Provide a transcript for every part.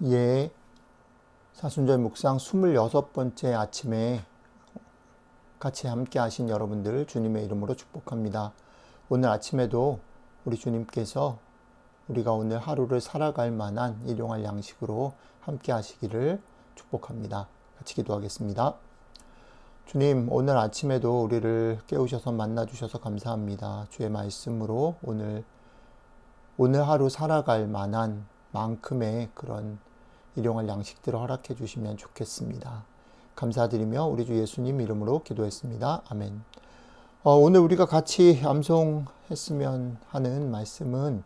예, 사순절 묵상 26번째 아침에 같이 함께 하신 여러분들 주님의 이름으로 축복합니다. 오늘 아침에도 우리 주님께서 우리가 오늘 하루를 살아갈 만한 일용할 양식으로 함께 하시기를 축복합니다. 같이 기도하겠습니다. 주님, 오늘 아침에도 우리를 깨우셔서 만나주셔서 감사합니다. 주의 말씀으로 오늘 하루 살아갈 만한 만큼의 그런 일용할 양식들을 허락해 주시면 좋겠습니다. 감사드리며 우리 주 예수님 이름으로 기도했습니다. 아멘. 오늘 우리가 같이 암송했으면 하는 말씀은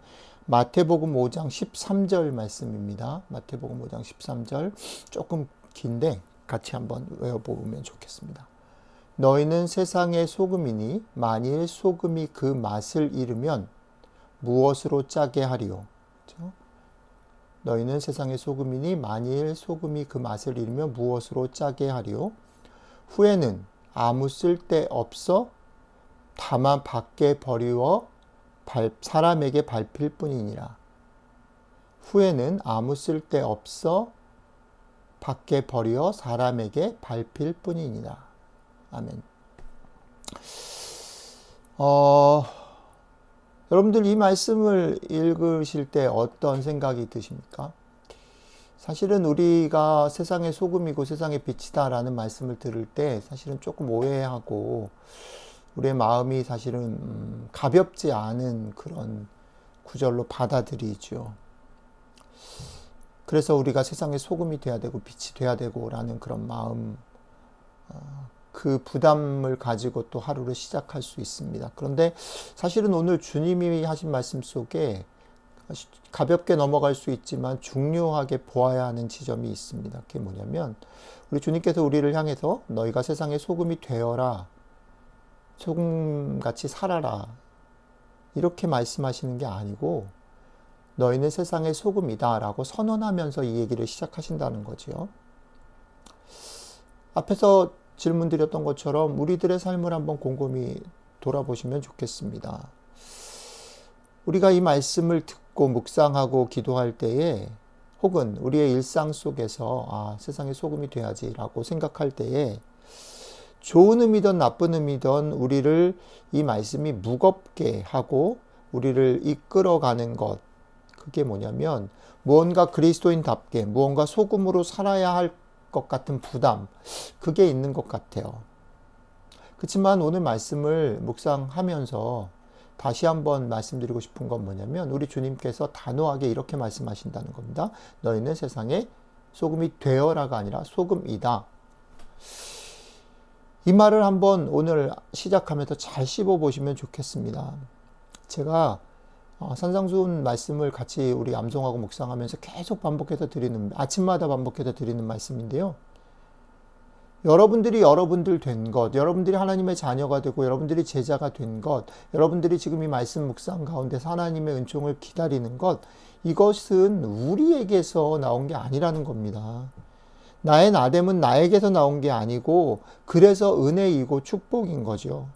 마태복음 5장 13절 말씀입니다. 마태복음 5장 13절 조금 긴데 같이 한번 외워보면 좋겠습니다. 너희는 세상의 소금이니 만일 소금이 그 맛을 잃으면 무엇으로 짜게 하리요? 그렇죠? 너희는 세상의 소금이니 만일 소금이 그 맛을 잃으면 무엇으로 짜게 하리요? 후에는 아무 쓸데 없어 다만 밖에 버리워 사람에게 밟힐 뿐이니라. 후에는 아무 쓸데 없어 밖에 버리어 사람에게 밟힐 뿐이니라. 아멘. 여러분들 이 말씀을 읽으실 때 어떤 생각이 드십니까? 사실은 우리가 세상의 소금이고 세상의 빛이다라는 말씀을 들을 때 사실은 조금 오해하고 우리의 마음이 사실은 가볍지 않은 그런 구절로 받아들이죠. 그래서 우리가 세상의 소금이 돼야 되고 빛이 돼야 되고라는 그런 마음, 그 부담을 가지고 또 하루를 시작할 수 있습니다. 그런데 사실은 오늘 주님이 하신 말씀 속에 가볍게 넘어갈 수 있지만 중요하게 보아야 하는 지점이 있습니다. 그게 뭐냐면 우리 주님께서 우리를 향해서 너희가 세상의 소금이 되어라, 소금같이 살아라 이렇게 말씀하시는 게 아니고 너희는 세상의 소금이다 라고 선언하면서 이 얘기를 시작하신다는 거죠. 앞에서 질문 드렸던 것처럼 우리들의 삶을 한번 곰곰이 돌아보시면 좋겠습니다. 우리가 이 말씀을 듣고 묵상하고 기도할 때에 혹은 우리의 일상 속에서 세상의 소금이 돼야지 라고 생각할 때에 좋은 의미든 나쁜 의미든 우리를 이 말씀이 무겁게 하고 우리를 이끌어가는 것, 그게 뭐냐면 무언가 그리스도인답게 무언가 소금으로 살아야 할 것 같은 부담, 그게 있는 것 같아요. 그렇지만 오늘 말씀을 묵상하면서 다시 한번 말씀드리고 싶은 건 뭐냐면 우리 주님께서 단호하게 이렇게 말씀하신다는 겁니다. 너희는 세상에 소금이 되어라가 아니라 소금이다. 이 말을 한번 오늘 시작하면서 잘 씹어보시면 좋겠습니다. 제가 산상수훈 말씀을 같이 우리 암송하고 묵상하면서 계속 반복해서 드리는, 아침마다 반복해서 드리는 말씀인데요. 여러분들이 여러분들 된 것, 여러분들이 하나님의 자녀가 되고 여러분들이 제자가 된 것, 여러분들이 지금 이 말씀 묵상 가운데서 하나님의 은총을 기다리는 것, 이것은 우리에게서 나온 게 아니라는 겁니다. 나의 나됨은 나에게서 나온 게 아니고 그래서 은혜이고 축복인 거죠.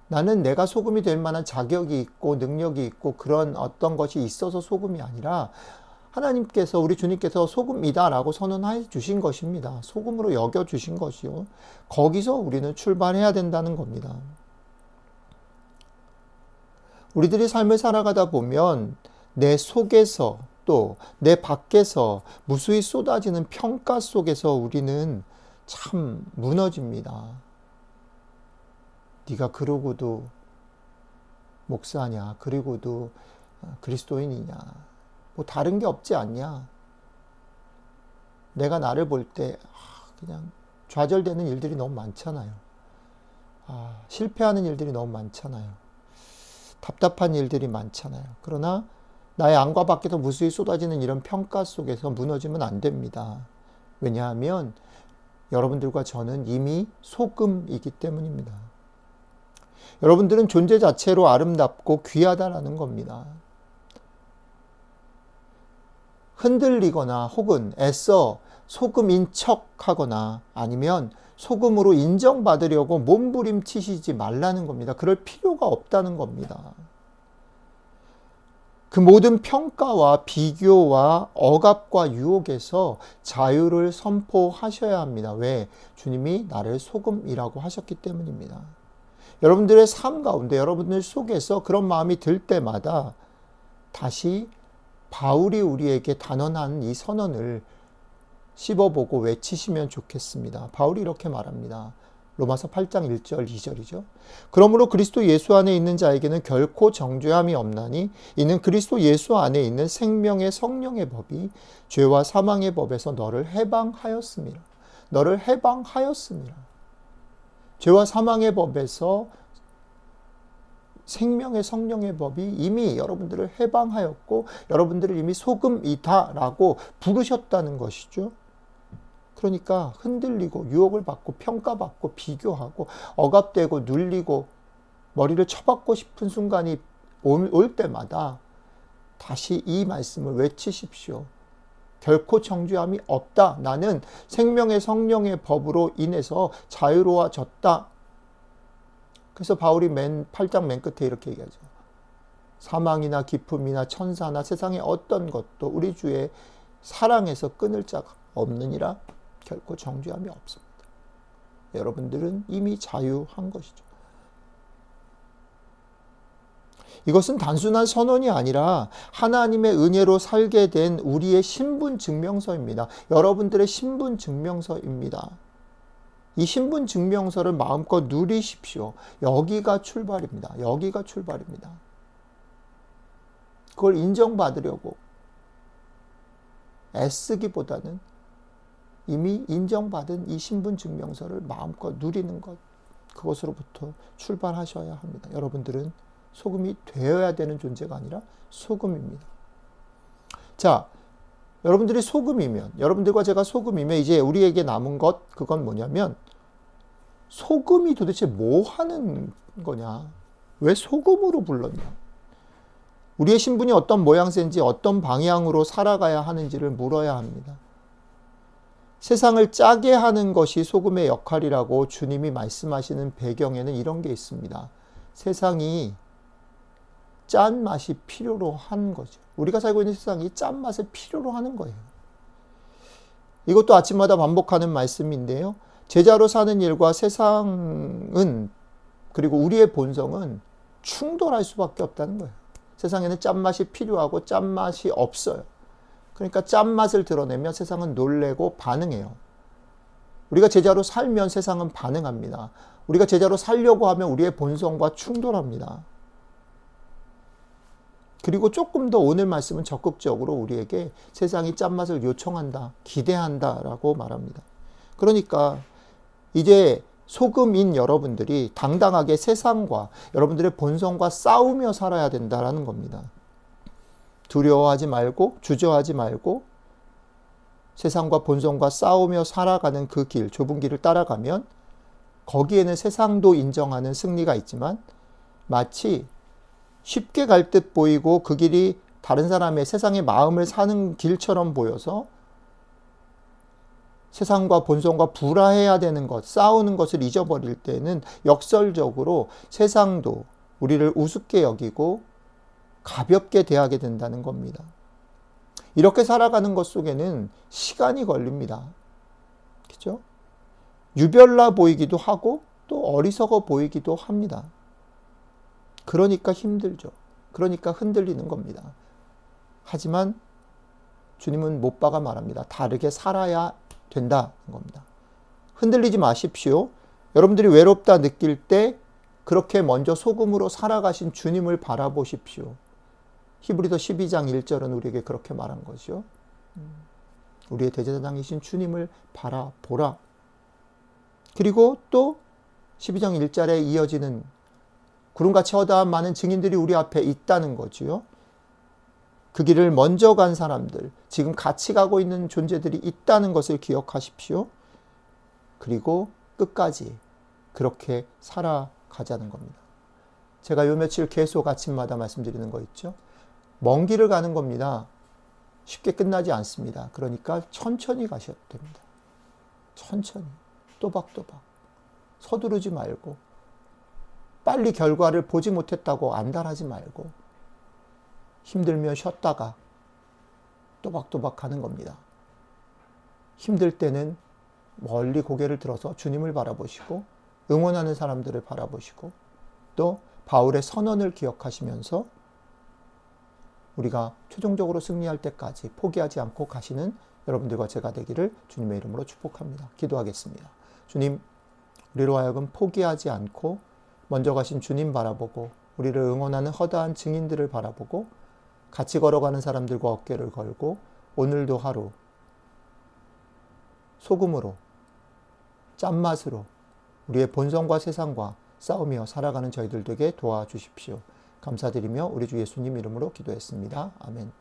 나는 내가 소금이 될 만한 자격이 있고 능력이 있고 그런 어떤 것이 있어서 소금이 아니라 하나님께서, 우리 주님께서 소금이다 라고 선언해 주신 것입니다. 소금으로 여겨 주신 것이요. 거기서 우리는 출발해야 된다는 겁니다. 우리들이 삶을 살아가다 보면 내 속에서 또 내 밖에서 무수히 쏟아지는 평가 속에서 우리는 참 무너집니다. 네가 그러고도 목사냐, 그리고도 그리스도인이냐, 뭐 다른 게 없지 않냐. 내가 나를 볼 때 그냥 좌절되는 일들이 너무 많잖아요. 실패하는 일들이 너무 많잖아요. 답답한 일들이 많잖아요. 그러나 나의 안과 밖에서 무수히 쏟아지는 이런 평가 속에서 무너지면 안 됩니다. 왜냐하면 여러분들과 저는 이미 소금이기 때문입니다. 여러분들은 존재 자체로 아름답고 귀하다라는 겁니다. 흔들리거나 혹은 애써 소금인 척하거나 아니면 소금으로 인정받으려고 몸부림치시지 말라는 겁니다. 그럴 필요가 없다는 겁니다. 그 모든 평가와 비교와 억압과 유혹에서 자유를 선포하셔야 합니다. 왜? 주님이 나를 소금이라고 하셨기 때문입니다. 여러분들의 삶 가운데 여러분들 속에서 그런 마음이 들 때마다 다시 바울이 우리에게 단언한 이 선언을 씹어보고 외치시면 좋겠습니다. 바울이 이렇게 말합니다. 로마서 8장 1절 2절이죠. 그러므로 그리스도 예수 안에 있는 자에게는 결코 정죄함이 없나니 이는 그리스도 예수 안에 있는 생명의 성령의 법이 죄와 사망의 법에서 너를 해방하였습니다. 너를 해방하였습니다. 죄와 사망의 법에서 생명의 성령의 법이 이미 여러분들을 해방하였고 여러분들을 이미 소금이다라고 부르셨다는 것이죠. 그러니까 흔들리고 유혹을 받고 평가받고 비교하고 억압되고 눌리고 머리를 쳐박고 싶은 순간이 올 때마다 다시 이 말씀을 외치십시오. 결코 정죄함이 없다. 나는 생명의 성령의 법으로 인해서 자유로워졌다. 그래서 바울이 8장 맨 끝에 이렇게 얘기하죠. 사망이나 기품이나 천사나 세상의 어떤 것도 우리 주의 사랑에서 끊을 자가 없느니라. 결코 정죄함이 없습니다. 여러분들은 이미 자유한 것이죠. 이것은 단순한 선언이 아니라 하나님의 은혜로 살게 된 우리의 신분 증명서입니다. 여러분들의 신분 증명서입니다. 이 신분 증명서를 마음껏 누리십시오. 여기가 출발입니다. 여기가 출발입니다. 그걸 인정받으려고 애쓰기보다는 이미 인정받은 이 신분 증명서를 마음껏 누리는 것, 그것으로부터 출발하셔야 합니다. 여러분들은 소금이 되어야 되는 존재가 아니라 소금입니다. 자, 여러분들이 소금이면, 여러분들과 제가 소금이면 이제 우리에게 남은 것, 그건 뭐냐면 소금이 도대체 뭐 하는 거냐? 왜 소금으로 불렀냐? 우리의 신분이 어떤 모양새인지 어떤 방향으로 살아가야 하는지를 물어야 합니다. 세상을 짜게 하는 것이 소금의 역할이라고 주님이 말씀하시는 배경에는 이런 게 있습니다. 세상이 짠 맛이 필요로 한 거죠. 우리가 살고 있는 세상이 짠 맛을 필요로 하는 거예요. 이것도 아침마다 반복하는 말씀인데요. 제자로 사는 일과 세상은, 그리고 우리의 본성은 충돌할 수밖에 없다는 거예요. 세상에는 짠맛이 필요하고 짠맛이 없어요. 그러니까 짠맛을 드러내면 세상은 놀래고 반응해요. 우리가 제자로 살면 세상은 반응합니다. 우리가 제자로 살려고 하면 우리의 본성과 충돌합니다. 그리고 조금 더 오늘 말씀은 적극적으로 우리에게 세상이 짠맛을 요청한다, 기대한다라고 말합니다. 그러니까 이제 소금인 여러분들이 당당하게 세상과 여러분들의 본성과 싸우며 살아야 된다라는 겁니다. 두려워하지 말고 주저하지 말고 세상과 본성과 싸우며 살아가는 그 길, 좁은 길을 따라가면 거기에는 세상도 인정하는 승리가 있지만 마치 쉽게 갈 듯 보이고 그 길이 다른 사람의 세상의 마음을 사는 길처럼 보여서 세상과 본성과 불화해야 되는 것, 싸우는 것을 잊어버릴 때는 역설적으로 세상도 우리를 우습게 여기고 가볍게 대하게 된다는 겁니다. 이렇게 살아가는 것 속에는 시간이 걸립니다. 그렇죠? 유별나 보이기도 하고 또 어리석어 보이기도 합니다. 그러니까 힘들죠. 그러니까 흔들리는 겁니다. 하지만 주님은 못 박아 말합니다. 다르게 살아야 된다는 겁니다. 흔들리지 마십시오. 여러분들이 외롭다 느낄 때 그렇게 먼저 소금으로 살아가신 주님을 바라보십시오. 히브리서 12장 1절은 우리에게 그렇게 말한 거죠. 우리의 대제사장이신 주님을 바라보라. 그리고 또 12장 1절에 이어지는 구름같이 허다한 많은 증인들이 우리 앞에 있다는 거지요. 그 길을 먼저 간 사람들, 지금 같이 가고 있는 존재들이 있다는 것을 기억하십시오. 그리고 끝까지 그렇게 살아가자는 겁니다. 제가 요 며칠 계속 아침마다 말씀드리는 거 있죠. 먼 길을 가는 겁니다. 쉽게 끝나지 않습니다. 그러니까 천천히 가셔야 됩니다. 천천히, 또박또박. 서두르지 말고, 빨리 결과를 보지 못했다고 안달하지 말고, 힘들면 쉬었다가 또박또박 하는 겁니다. 힘들 때는 멀리 고개를 들어서 주님을 바라보시고 응원하는 사람들을 바라보시고 또 바울의 선언을 기억하시면서 우리가 최종적으로 승리할 때까지 포기하지 않고 가시는 여러분들과 제가 되기를 주님의 이름으로 축복합니다. 기도하겠습니다. 주님, 우리로 하여금 포기하지 않고 먼저 가신 주님 바라보고 우리를 응원하는 허다한 증인들을 바라보고 같이 걸어가는 사람들과 어깨를 걸고 오늘도 하루 소금으로 짠맛으로 우리의 본성과 세상과 싸우며 살아가는 저희들 되게 도와주십시오. 감사드리며 우리 주 예수님 이름으로 기도했습니다. 아멘.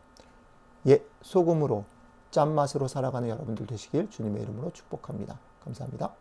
소금으로 짠맛으로 살아가는 여러분들 되시길 주님의 이름으로 축복합니다. 감사합니다.